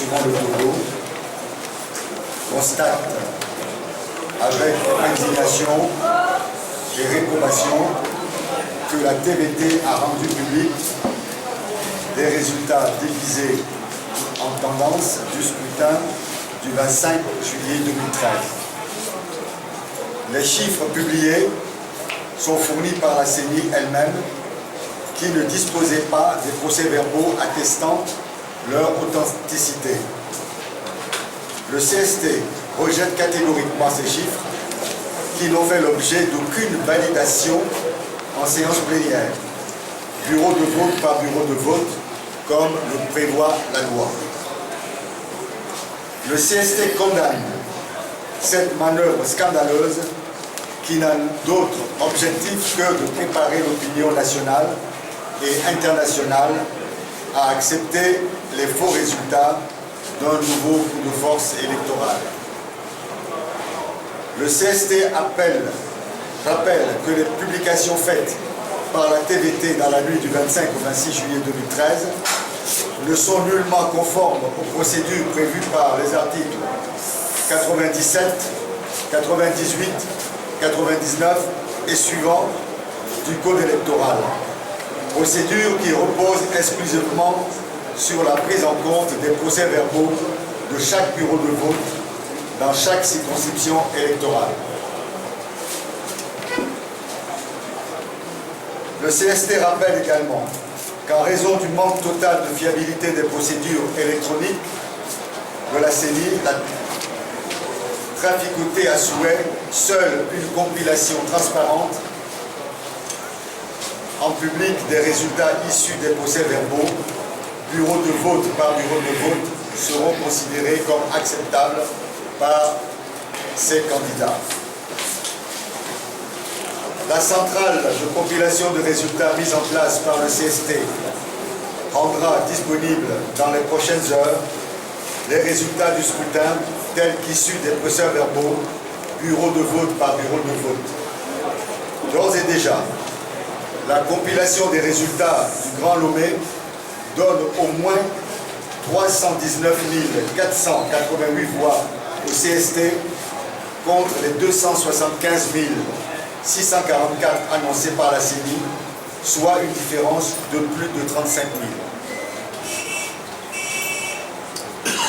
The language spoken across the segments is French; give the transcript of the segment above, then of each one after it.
selon le Togo, constate avec indignation et réprobation que la TVT a rendu public des résultats divisés en tendance du scrutin du 25 juillet 2013. Les chiffres publiés sont fournis par la CENI elle-même, qui ne disposait pas des procès-verbaux attestant leur authenticité. Le CST rejette catégoriquement ces chiffres qui n'ont fait l'objet d'aucune validation en séance plénière, bureau de vote par bureau de vote, comme le prévoit la loi. Le CST condamne cette manœuvre scandaleuse qui n'a d'autre objectif que de préparer l'opinion nationale et internationale à accepter les faux résultats d'un nouveau coup de force électoral. Le CST rappelle que les publications faites par la TVT dans la nuit du 25 au 26 juillet 2013 ne sont nullement conformes aux procédures prévues par les articles 97, 98, 99 et suivants du Code électoral. Procédure qui repose exclusivement sur la prise en compte des procès-verbaux de chaque bureau de vote dans chaque circonscription électorale. Le CST rappelle également qu'en raison du manque total de fiabilité des procédures électroniques de la CENI, la traficotée à souhait, seule une compilation transparente en public des résultats issus des procès-verbaux, bureau de vote par bureau de vote, seront considérés comme acceptables par ces candidats. La centrale de compilation de résultats mise en place par le CST rendra disponible dans les prochaines heures les résultats du scrutin tels qu'issus des procès-verbaux, bureau de vote par bureau de vote. D'ores et déjà, la compilation des résultats du Grand Lomé donne au moins 319 488 voix au CST contre les 275 644 annoncés par la CENI, soit une différence de plus de 35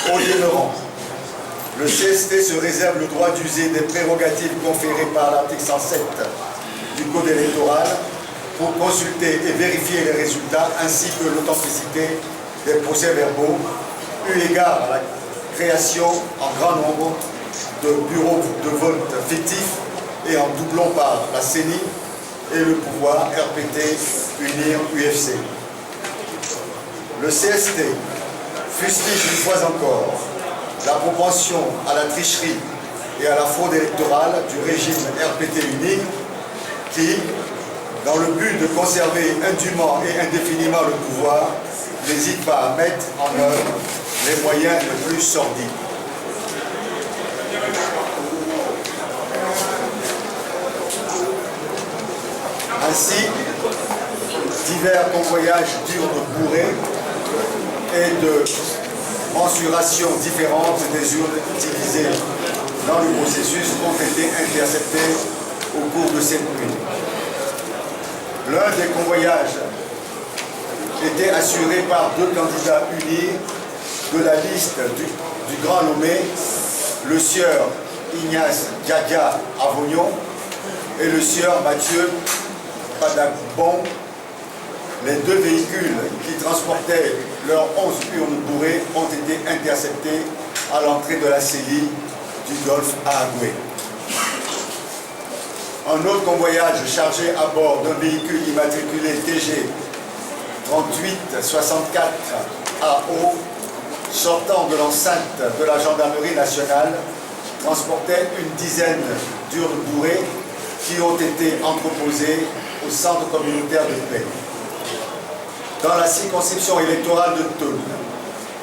000. Au demeurant, le CST se réserve le droit d'user des prérogatives conférées par l'article 107 du Code électoral pour consulter et vérifier les résultats ainsi que l'authenticité des procès-verbaux, eu égard à la création en grand nombre de bureaux de vote fictifs et en doublant par la CENI et le pouvoir RPT Unir UFC. Le CST fustige une fois encore la propension à la tricherie et à la fraude électorale du régime RPT Unir qui, dans le but de conserver indûment et indéfiniment le pouvoir, n'hésite pas à mettre en œuvre les moyens les plus sordides. Ainsi, divers convoyages d'urnes bourrées et de mensurations différentes des urnes utilisées dans le processus ont été interceptés au cours de cette nuit. L'un des convoyages était assuré par deux candidats unis de la liste du Grand Lomé, le sieur Ignace Diadia Avognon et le sieur Mathieu Padagbon. Les deux véhicules qui transportaient leurs 11 urnes bourrées ont été interceptés à l'entrée de la CELI du Golfe à Agoué. Un autre convoyage chargé à bord d'un véhicule immatriculé TG 3864 AO sortant de l'enceinte de la gendarmerie nationale transportait une dizaine d'urnes bourrées qui ont été entreposées au centre communautaire de paix. Dans la circonscription électorale de Thônes,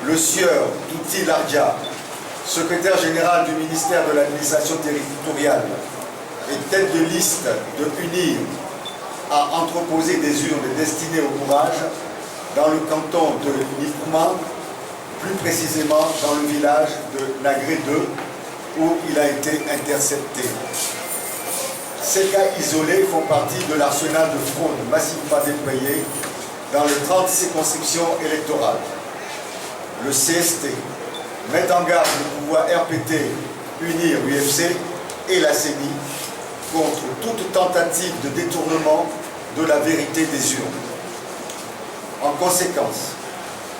le sieur Douti Lardia, secrétaire général du ministère de l'administration territoriale et tête de liste de UNIR, a entreposé des urnes destinées au bourrage dans le canton de Nipouman plus précisément dans le village de Nagré 2, où il a été intercepté. Ces cas isolés font partie de l'arsenal de fraude massivement déployé dans les 30 circonscriptions électorales. Le CST met en garde le pouvoir RPT, UNIR, UFC et la CENI contre toute tentative de détournement de la vérité des urnes. En conséquence,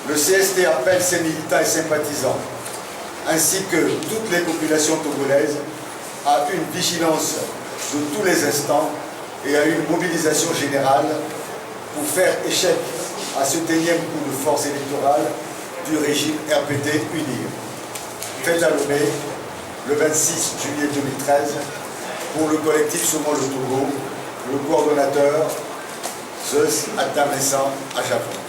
le CST appelle ses militants et sympathisants, ainsi que toutes les populations togolaises, à une vigilance de tous les instants et à une mobilisation générale pour faire échec à ce énième coup de force électorale du régime RPT-UNIR. Fait à Lomé, le 26 juillet 2013, pour le collectif Saumons le Togo, le coordonnateur Zeus Atamessan à Japon.